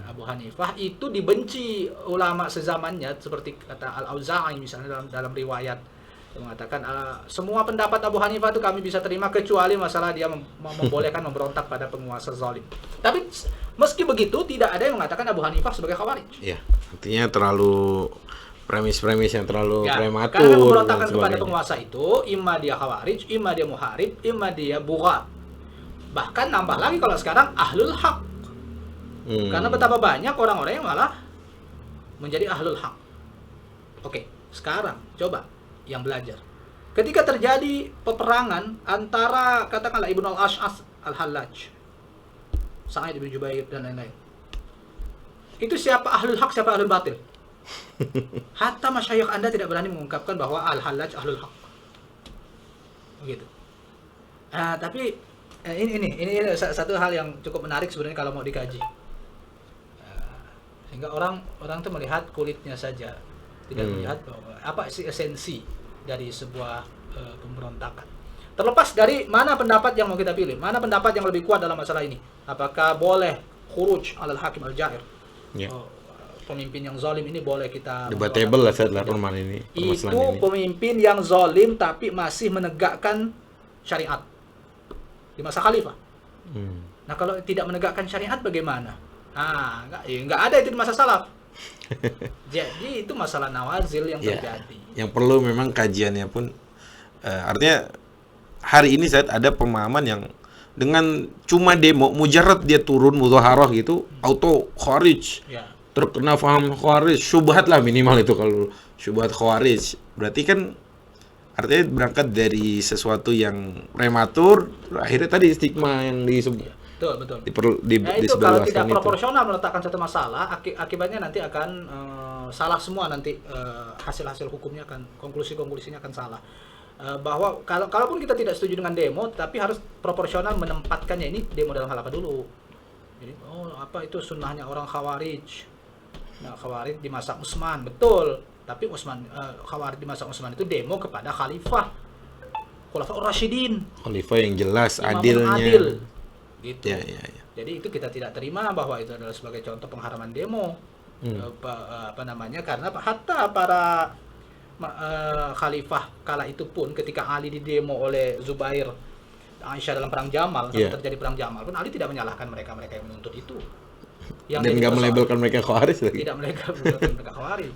Abu Hanifah itu dibenci ulama sezamannya, seperti kata Al-Auza'i misalnya dalam riwayat yang mengatakan semua pendapat Abu Hanifah itu kami bisa terima kecuali masalah dia membolehkan memberontak pada penguasa zalim. Tapi meski begitu tidak ada yang mengatakan Abu Hanifah sebagai Khawarij. Ya, artinya terlalu premis-premis yang terlalu prematur. Karena pemberontakan dan kepada sebagainya. penguasa itu imma dia Khawarij, imma dia Muharib, imma dia Bughat. Bahkan nambah lagi kalau sekarang Ahlul Haq. Karena betapa banyak orang-orang yang malah menjadi Ahlul Haq. Oke, sekarang coba yang belajar. Ketika terjadi peperangan antara katakanlah Ibnu al-Ash'ath al-Hallaj, Sa'id bin Jubair dan lain-lain. itu siapa ahlul hak, siapa ahlul batil. Hatta masyayikh Anda tidak berani mengungkapkan bahwa al-Hallaj ahlul hak. Begitu. Tapi ini satu hal yang cukup menarik sebenarnya kalau mau dikaji. Sehingga orang tuh melihat kulitnya saja, tidak melihat bahwa apa sih esensi dari sebuah pemberontakan. Terlepas dari mana pendapat yang mau kita pilih, mana pendapat yang lebih kuat dalam masalah ini. Apakah boleh khuruj alal hakim al-jair? Ya. Pemimpin yang zalim ini boleh kita Debatable lah setelah permasalahan ini. itu pemimpin yang zalim tapi masih menegakkan syariat di masa khalifah. Nah, kalau tidak menegakkan syariat bagaimana? Nggak ada itu di masa salaf. Jadi itu masalah nawazil yang terjadi. Yang perlu memang kajiannya pun artinya hari ini saat ada pemahaman yang dengan cuma demo mujarrad dia turun mudzaharah gitu auto kharij. Ya. Terkena paham khawarij, syubhat lah minimal itu kalau syubhat khawarij. Berarti kan artinya berangkat dari sesuatu yang prematur, akhirnya tadi stigma yang disebut. Betul. Itu kalau tidak proporsional meletakkan satu masalah, akibatnya nanti akan salah semua nanti hasil-hasil hukumnya akan konklusinya akan salah. Bahwa kalaupun kita tidak setuju dengan demo, tapi harus proporsional menempatkannya. Ini demo dalam hal apa dulu? Jadi apa itu sunnahnya orang khawarij? Nah, Khawarij di masa Utsman, betul. Tapi Khawarij di masa Utsman itu demo kepada Khalifah Khulafaur Rasyidin. Khalifah yang jelas Imam adilnya. adil. Gitu. Ya. Jadi itu kita tidak terima bahwa itu adalah sebagai contoh pengharaman demo. Karena hatta para khalifah kala itu pun ketika Ali didemo oleh Zubair Aisyah dalam perang Jamal, terjadi perang Jamal pun Ali tidak menyalahkan mereka yang menuntut itu. Dan nggak melabelkan mereka khawarij lagi. Tidak mereka khawarij.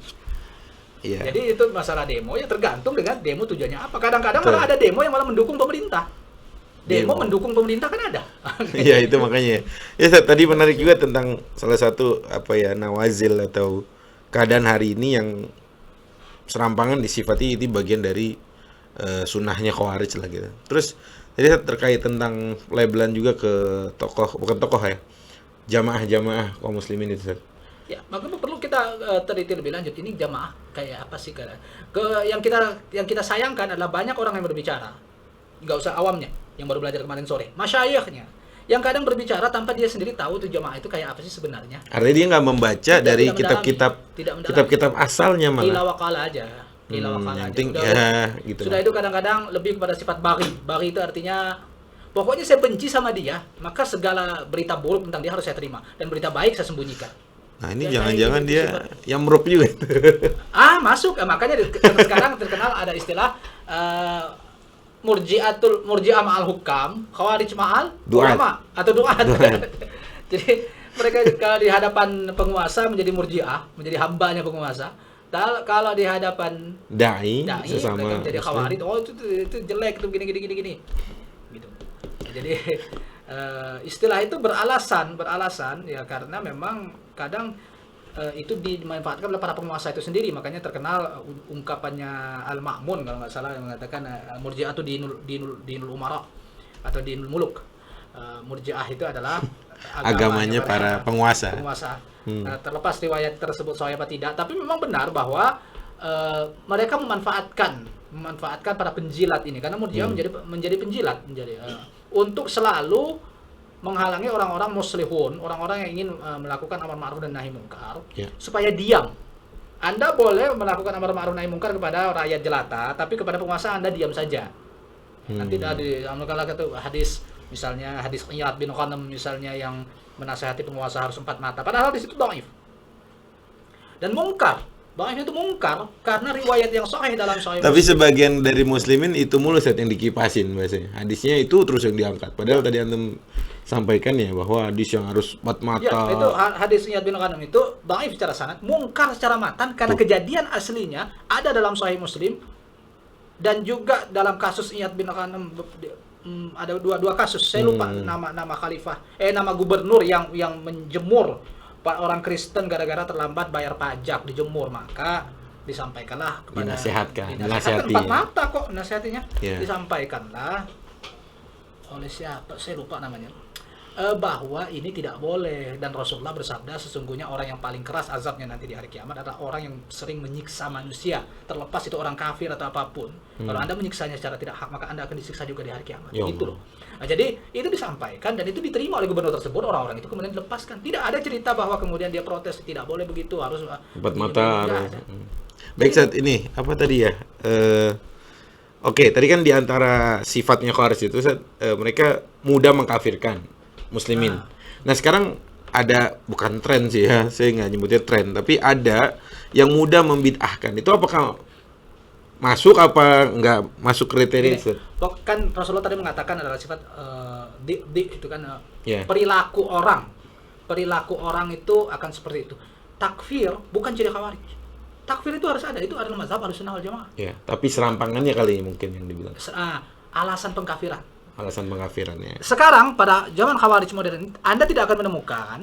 Iya. Jadi itu masalah demo ya tergantung dengan demo tujuannya apa. Kadang-kadang malah ada demo yang malah mendukung pemerintah. Demo mendukung pemerintah kan ada. Iya itu makanya. Ya tadi menarik juga tentang salah satu nawazil atau keadaan hari ini yang serampangan disifati itu bagian dari sunnahnya khawarij lah gitu. Terus jadi terkait tentang labelan juga ke tokoh, bukan tokoh ya, jamaah kaum muslimin itu. Ya, maka perlu kita teliti lebih lanjut ini jamaah kayak apa sih yang kita sayangkan adalah banyak orang yang berbicara, nggak usah awamnya yang baru belajar kemarin sore, masyayikhnya yang kadang berbicara tanpa dia sendiri tahu tuh jamaah itu kayak apa sih sebenarnya. Artinya dia nggak membaca dari kitab-kitab asalnya malah. Kilawakala aja. Penting gitu. Sudah itu kadang-kadang lebih kepada sifat baghi. Baghi itu artinya pokoknya saya benci sama dia, maka segala berita buruk tentang dia harus saya terima dan berita baik saya sembunyikan. Nah ini jangan-jangan dia yang meruk juga. Masuk. Makanya sekarang terkenal ada istilah murji'ah ma'al hukam, khawarij ma'al ulama atau du'at. Jadi mereka kalau di hadapan penguasa menjadi murji'ah, menjadi hambanya penguasa. Kalau di hadapan dai sesama mereka menjadi khawarij, itu jelek tuh gini. Gitu. Jadi istilah itu beralasan ya karena memang kadang itu dimanfaatkan oleh para penguasa itu sendiri. Makanya terkenal ungkapannya Al-Ma'mun kalau nggak salah yang mengatakan murji'ah itu dinul umara atau dinul muluk. Murji'ah itu adalah agamanya para penguasa. Nah, terlepas riwayat tersebut sahih apa tidak, tapi memang benar bahwa mereka memanfaatkan para penjilat ini karena murji'ah menjadi penjilat untuk selalu menghalangi orang-orang muslihun, orang-orang yang ingin melakukan amar ma'ruf dan nahi munkar supaya diam. Anda boleh melakukan amar ma'ruf nahi munkar kepada rakyat jelata, tapi kepada penguasa Anda diam saja. Nanti diamalkanlah itu hadis, misalnya hadis Iyad bin Ghanam misalnya yang menasihati penguasa harus 4 mata. Padahal di situ dhaif. Dan munkar. Dhaif itu munkar karena riwayat yang sahih dalam sahih. Tapi sebagian dari muslimin itu mulu yang dikipasin biasanya. Hadisnya itu terus yang diangkat. Padahal tadi antum sampaikan ya bahwa hadis yang harus 4 mata. Ya, itu hadis Iyad bin Ghanam itu dhaif secara sanad, munkar secara matan karena kejadian aslinya ada dalam sahih Muslim dan juga dalam kasus Iyad bin Ghanam ada dua kasus. Saya lupa nama khalifah, nama gubernur yang menjemur orang Kristen gara-gara terlambat bayar pajak, dijemur, maka disampaikanlah kepada dinasihati 4 mata kok nasihatinya. Disampaikanlah oleh siapa saya lupa namanya, bahwa ini tidak boleh, dan Rasulullah bersabda sesungguhnya orang yang paling keras azabnya nanti di hari kiamat adalah orang yang sering menyiksa manusia, terlepas itu orang kafir atau apapun. Kalau Anda menyiksanya secara tidak hak, maka Anda akan disiksa juga di hari kiamat. Ya Itu Allah. loh. Nah, jadi itu disampaikan dan itu diterima oleh gubernur tersebut. Orang-orang itu kemudian dilepaskan. Tidak ada cerita bahwa kemudian dia protes, tidak boleh begitu, harus Empat begini, mata tidak harus. ada. Baik, saat ini apa tadi ya? Oke, tadi kan di antara sifatnya Khawarij itu Ustaz, mereka mudah mengkafirkan muslimin. Nah, sekarang ada, bukan tren sih ya, saya nggak nyebutnya tren, tapi ada yang mudah membid'ahkan. Itu apakah masuk apa nggak masuk kriteria? Ustaz? Kan Rasulullah tadi mengatakan adalah sifat itu kan Ya. perilaku orang. Perilaku orang itu akan seperti itu. Takfir bukan ciri Khawarij. Takfir itu harus ada, itu adalah mazhab Ahlussunnah wal Jamaah. Ya, tapi serampangannya kali mungkin yang dibilang Alasan pengkafiran. alasan pengkafirannya. Sekarang pada zaman Khawarij modern, Anda tidak akan menemukan,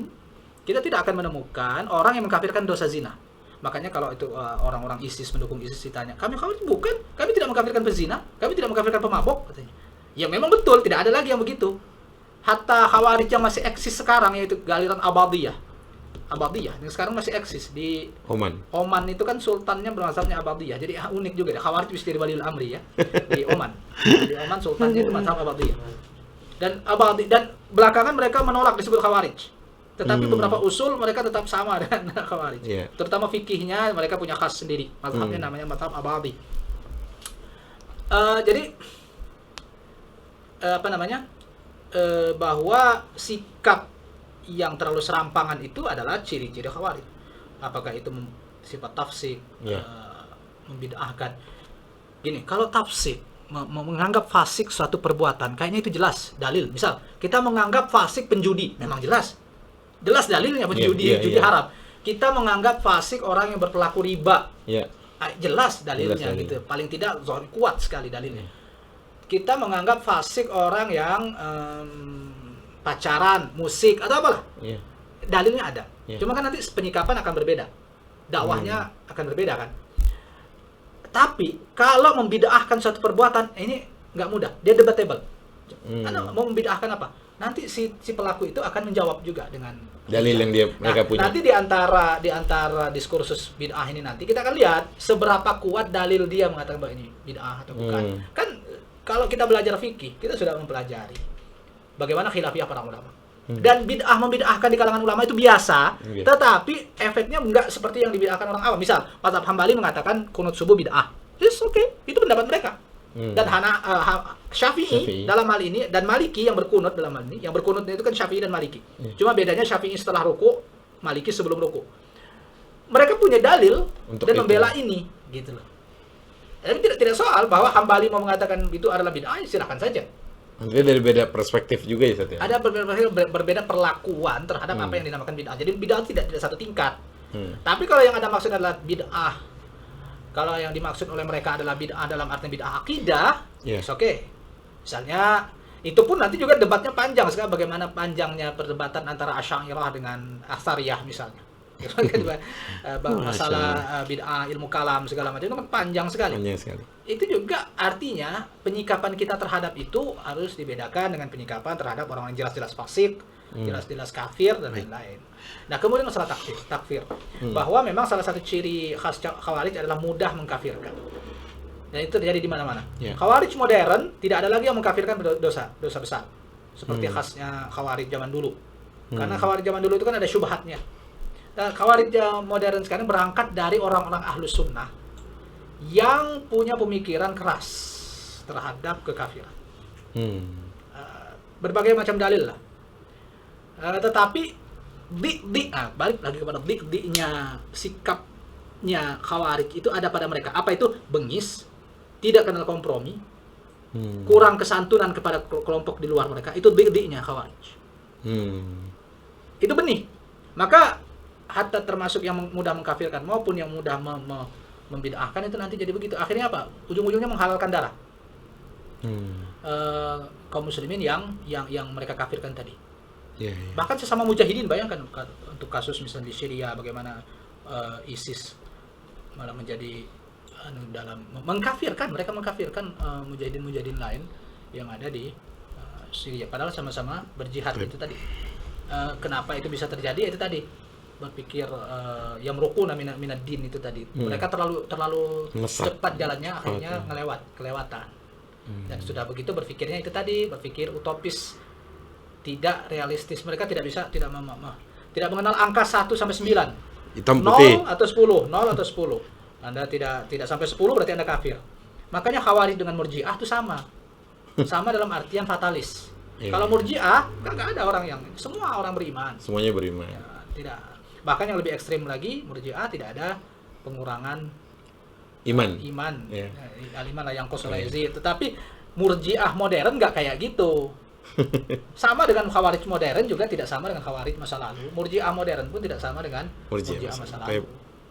kita tidak akan menemukan orang yang mengkafirkan dosa zina. Makanya kalau itu orang-orang ISIS mendukung ISIS ditanya, kami Khawarij bukan, kami tidak mengkafirkan pezina, kami tidak mengkafirkan pemabok, katanya. Ya memang betul, tidak ada lagi yang begitu. Hatta Khawarij yang masih eksis sekarang, yaitu galiran Abadiyah, yang sekarang masih eksis di Oman. Oman itu kan sultannya bermazhabnya Abadiyah. Jadi unik juga deh. Khawarij bisa jadi Waliul Amri ya di Oman. Di Oman sultannya itu mazhab Abadiyah. Dan belakangan mereka menolak disebut Khawarij. Tetapi beberapa usul mereka tetap sama dengan Khawarij. Yeah. Terutama fikihnya mereka punya khas sendiri. Mazhabnya namanya mazhab Abadi. Jadi bahwa sikap yang terlalu serampangan itu adalah ciri-ciri Khawarij. Apakah itu sifat tafsik, membid'ahkan. Gini, kalau tafsik menganggap fasik suatu perbuatan, kayaknya itu jelas dalil. Misal kita menganggap fasik penjudi, memang jelas dalilnya penjudi, judi haram. Kita menganggap fasik orang yang berperilaku riba, jelas dalilnya gitu. Paling tidak kuat sekali dalilnya. Kita menganggap fasik orang yang pacaran, musik, atau apalah. Dalilnya ada. Cuma kan nanti penyikapan akan berbeda. Dakwahnya akan berbeda kan. Tapi kalau membid'ahkan suatu perbuatan, ini nggak mudah. Dia debatable. Karena mau membid'ahkan apa? Nanti si pelaku itu akan menjawab juga dengan dalil yang mereka punya. Nanti di antara diskursus bid'ah ini nanti kita akan lihat seberapa kuat dalil dia mengatakan bahwa ini bid'ah atau bukan. Kan kalau kita belajar fikih, kita sudah mempelajari bagaimana khilafiyah para ulama. Dan membid'ahkan di kalangan ulama itu biasa, tetapi efeknya enggak seperti yang dibid'ahkan orang awam. Misal, mazhab Hambali mengatakan kunut subuh bid'ah. It's okay, itu pendapat mereka. Dan Syafi'i dalam hal ini, dan Maliki yang berkunut dalam hal ini, yang berkunutnya itu kan Syafi'i dan Maliki. Cuma bedanya Syafi'i setelah ruku, Maliki sebelum ruku. Mereka punya dalil untuk dan membela ini, gitu loh. Jadi tidak soal bahwa Hambali mau mengatakan itu adalah bid'ah, silakan saja. Nanti dari beda perspektif juga ya, Sat, ya? Ada berbeda perlakuan terhadap apa yang dinamakan bid'ah. Jadi bid'ah tidak satu tingkat. Tapi kalau yang ada maksud adalah bid'ah, kalau yang dimaksud oleh mereka adalah bid'ah dalam arti bid'ah akidah, oke. Misalnya, itu pun nanti juga debatnya panjang sekali. Bagaimana panjangnya perdebatan antara Asy'ariyah dengan Atsariyah misalnya. Masalah bid'ah, ilmu kalam, segala macam itu kan panjang sekali. Itu juga artinya penyikapan kita terhadap itu harus dibedakan dengan penyikapan terhadap orang yang jelas-jelas fasik, jelas-jelas kafir, dan lain-lain. Nah, kemudian masalah takfir. Bahwa memang salah satu ciri khas Khawarij adalah mudah mengkafirkan. Dan itu terjadi di mana-mana. Khawarij modern tidak ada lagi yang mengkafirkan dosa besar. Seperti khasnya Khawarij zaman dulu. Karena Khawarij zaman dulu itu kan ada syubhatnya. Nah, Khawarij modern sekarang berangkat dari orang-orang Ahlus Sunnah yang punya pemikiran keras terhadap kekafiran. Berbagai macam dalil lah. Tetapi balik lagi kepada nya sikapnya Khawarij itu ada pada mereka. Apa itu? Bengis, tidak kenal kompromi, kurang kesantunan kepada kelompok di luar mereka. Itu nya Khawarij. Itu benih. Maka hatta termasuk yang mudah mengkafirkan maupun yang mudah membid'ahkan itu nanti jadi begitu. Akhirnya apa? Ujung-ujungnya menghalalkan darah kaum muslimin yang mereka kafirkan tadi. Bahkan sesama mujahidin, bayangkan untuk kasus misalnya di Syria bagaimana ISIS malah menjadi dalam mereka mengkafirkan mujahidin lain yang ada di Syria, padahal sama-sama berjihad itu tadi. Kenapa itu bisa terjadi? Itu tadi berpikir yamruquna minad din itu tadi. Mereka terlalu Mesat. cepat jalannya, akhirnya kelewatan. Dan sudah begitu berpikirnya itu tadi, berpikir utopis, tidak realistis. Mereka tidak mengenal angka 1 sampai 9. Hitam putih. 0 atau 10, 0 atau 10. Anda tidak sampai 10 berarti Anda kafir. Makanya Khawarij dengan Murji'ah itu sama. Sama dalam artian fatalis. Iya. Kalau Murji'ah nggak ada orang yang, semua orang beriman. Semuanya beriman. Ya, tidak. Bahkan yang lebih ekstrim lagi, Murji'ah tidak ada pengurangan Iman. iman. Iya. Al-iman la yanqus wa la yazid. Tetapi Murji'ah modern nggak kayak gitu. Sama dengan Khawarij modern juga tidak sama dengan Khawarij masa lalu. Murji'ah modern pun tidak sama dengan Murji'ah masa lalu.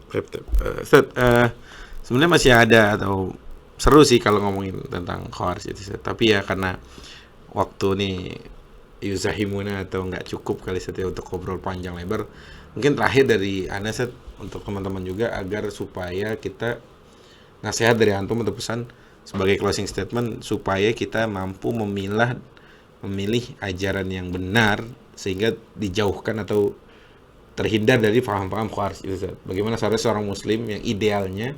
Ustaz, sebenarnya masih ada atau seru sih kalau ngomongin tentang Khawarij itu, Ustaz. Tapi ya karena waktu nih yuzahimuna atau nggak cukup kali Ustaz ya untuk ngobrol panjang lebar. Mungkin terakhir dari Ana, Ustaz, untuk teman-teman juga agar supaya kita nasihat dari antum atau pesan sebagai closing statement supaya kita mampu memilih ajaran yang benar sehingga dijauhkan atau terhindar dari paham-paham Khawarij itu, Ustaz. Bagaimana seharusnya seorang muslim yang idealnya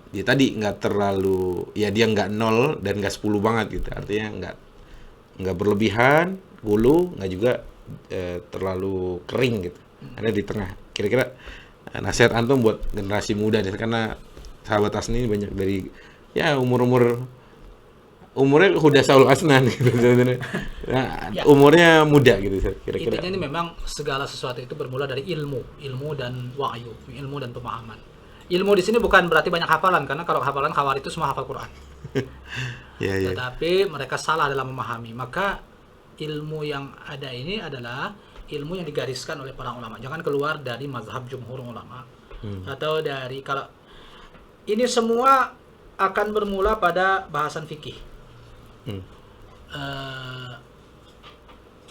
dia tadi nggak terlalu, ya dia nggak 0 dan nggak 10 banget gitu. Artinya nggak berlebihan, gulu, nggak juga terlalu kering gitu. Ada di tengah. Kira-kira nasihat antum buat generasi muda deh, karena sahabat Asni banyak dari ya umurnya udah Saul Asnan gitu. Nah, Ya. umurnya muda gitu kira-kira. Intinya ini memang segala sesuatu itu bermula dari ilmu dan wahyu, ilmu dan pemahaman. Ilmu di sini bukan berarti banyak hafalan, karena kalau hafalan Khawarij itu semua hafal Quran. Ya, ya. Tetapi mereka salah dalam memahami. Maka ilmu yang ada ini adalah ilmu yang digariskan oleh para ulama. Jangan keluar dari mazhab jumhur ulama atau dari, kalau ini semua akan bermula pada bahasan fikih.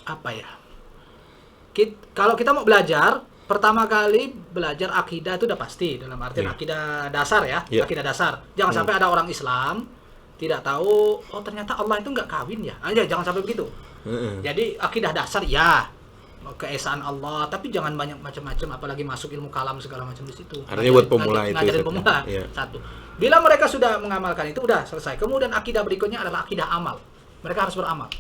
Apa ya? Kalau kita mau belajar, pertama kali belajar akidah itu udah pasti, dalam artian akidah dasar ya, akidah dasar. Jangan sampai ada orang Islam tidak tahu, oh ternyata Allah itu nggak kawin ya. Jangan sampai begitu. Jadi akidah dasar ya, keesaan Allah, tapi jangan banyak macam-macam, apalagi masuk ilmu kalam segala macam di situ. Artinya buat pemula itu. Ngajarin pemula. Satu. Bila mereka sudah mengamalkan itu udah selesai. Kemudian akidah berikutnya adalah akidah amal. Mereka harus beramal.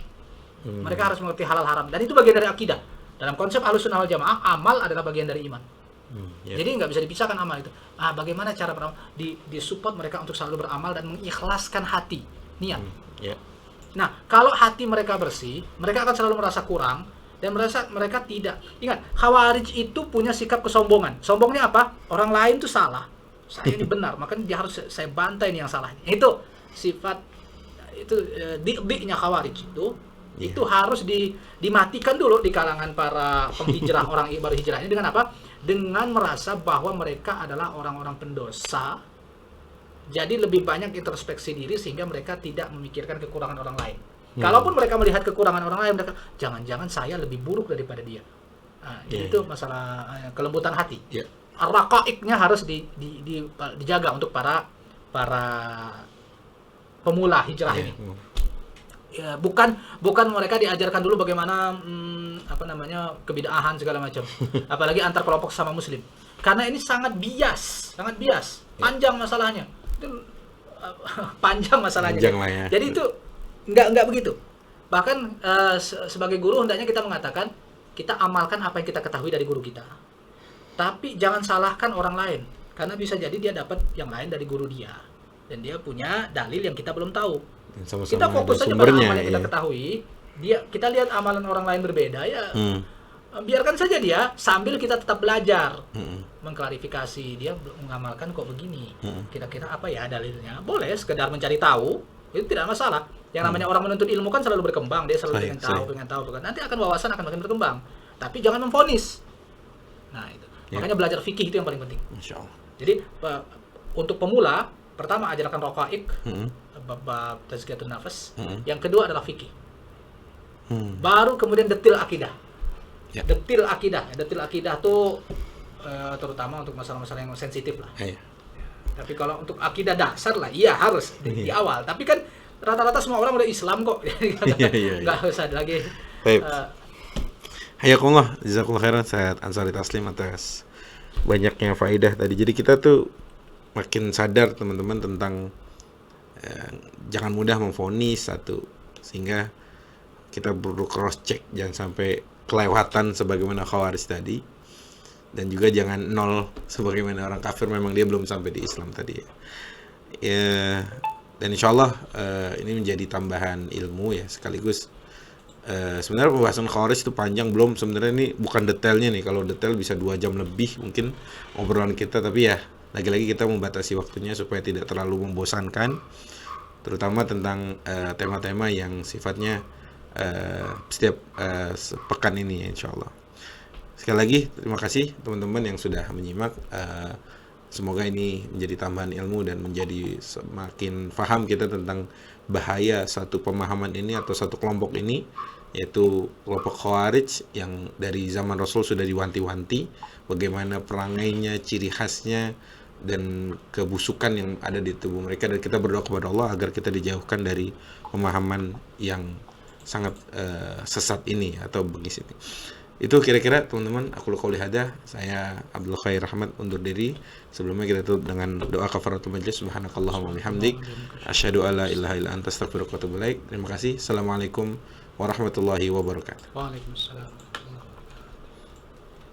Mereka harus mengerti halal haram, dan itu bagian dari akidah. Dalam konsep Ahlussunnah wal Jamaah, amal adalah bagian dari iman. Jadi nggak bisa dipisahkan amal itu. Bagaimana cara beramal? Disupport mereka untuk selalu beramal dan mengikhlaskan hati, niat. Nah, kalau hati mereka bersih, mereka akan selalu merasa kurang dan mereka tidak. Ingat, Khawarij itu punya sikap kesombongan. Sombongnya apa? Orang lain tuh salah, saya ini benar, makanya dia harus saya bantai nih yang salah. Itu sifat itu dik-diknya Khawarij itu harus dimatikan dulu di kalangan para penghijrah, orang baru hijrah ini. Dengan apa? Dengan merasa bahwa mereka adalah orang-orang pendosa. Jadi lebih banyak introspeksi diri sehingga mereka tidak memikirkan kekurangan orang lain. Kalaupun mereka melihat kekurangan orang lain, mereka jangan-jangan saya lebih buruk daripada dia. Itu masalah kelembutan hati. Raqaiqnya harus dijaga untuk para pemula hijrah ini. Ya, bukan mereka diajarkan dulu bagaimana kebid'ahan segala macam. Apalagi antar kelompok sama muslim. Karena ini sangat bias. Panjang masalahnya. Panjang masalahnya. Ya. Jadi itu enggak begitu. Bahkan sebagai guru hendaknya kita mengatakan, kita amalkan apa yang kita ketahui dari guru kita. Tapi jangan salahkan orang lain, karena bisa jadi dia dapat yang lain dari guru dia dan dia punya dalil yang kita belum tahu. Sama-sama kita fokus saja pada amalan yang kita ketahui. Kita lihat amalan orang lain berbeda ya. Biarkan saja dia, sambil kita tetap belajar, mengklarifikasi dia mengamalkan kok begini. Kira-kira apa ya dalilnya? Boleh sekedar mencari tahu, itu tidak masalah. Yang namanya orang menuntut ilmu kan selalu berkembang, dia selalu pengen tahu. Nanti akan wawasan akan makin berkembang. Tapi jangan memvonis. Nah itu. Makanya belajar fikih itu yang paling penting. Insya Allah. Jadi untuk pemula, pertama ajarkan raqaiq, bab tazkiyatun nafas. Yang kedua adalah fikih. Baru kemudian detil akidah. Detil akidah tuh terutama untuk masalah-masalah yang sensitif lah. Tapi kalau untuk akidah dasar lah, iya harus di awal. Tapi kan rata-rata semua orang udah Islam kok. Iya, iya, iya. Nggak usah lagi. Baik. eh, Hayakumullah, jazakumullah khairan Ustaz Ansari Taslim atas banyaknya faedah tadi. Jadi kita tuh makin sadar teman-teman tentang jangan mudah memvonis satu, sehingga kita perlu cross check jangan sampai kelewatan sebagaimana Khawarij tadi, dan juga jangan nol sebagaimana orang kafir memang dia belum sampai di Islam tadi ya. Dan insyaallah ini menjadi tambahan ilmu ya, sekaligus sebenarnya pembahasan Khawarij itu panjang, belum sebenarnya ini bukan detailnya nih. Kalau detail bisa 2 jam lebih mungkin obrolan kita, tapi ya lagi-lagi kita membatasi waktunya supaya tidak terlalu membosankan, terutama tentang tema-tema yang sifatnya setiap pekan ini ya, insyaallah. Sekali lagi terima kasih teman-teman yang sudah menyimak. Semoga ini menjadi tambahan ilmu dan menjadi semakin paham kita tentang bahaya satu pemahaman ini atau satu kelompok ini, yaitu kelompok Khawarij yang dari zaman Rasul sudah diwanti-wanti bagaimana perangainya, ciri khasnya, dan kebusukan yang ada di tubuh mereka, dan kita berdoa kepada Allah agar kita dijauhkan dari pemahaman yang sangat sesat ini atau bengis ini. Itu kira-kira teman-teman, aku qouli hada, saya Abdul Khair Rahmat undur diri. Sebelumnya kita tutup dengan doa kafaratul majlis. Subhanakallahumma bihamdik asyhadu alla ilaha illa anta astaghfiruka wa atubu ilaik. Terima kasih. Assalamualaikum warahmatullahi wabarakatuh. Waalaikumsalam.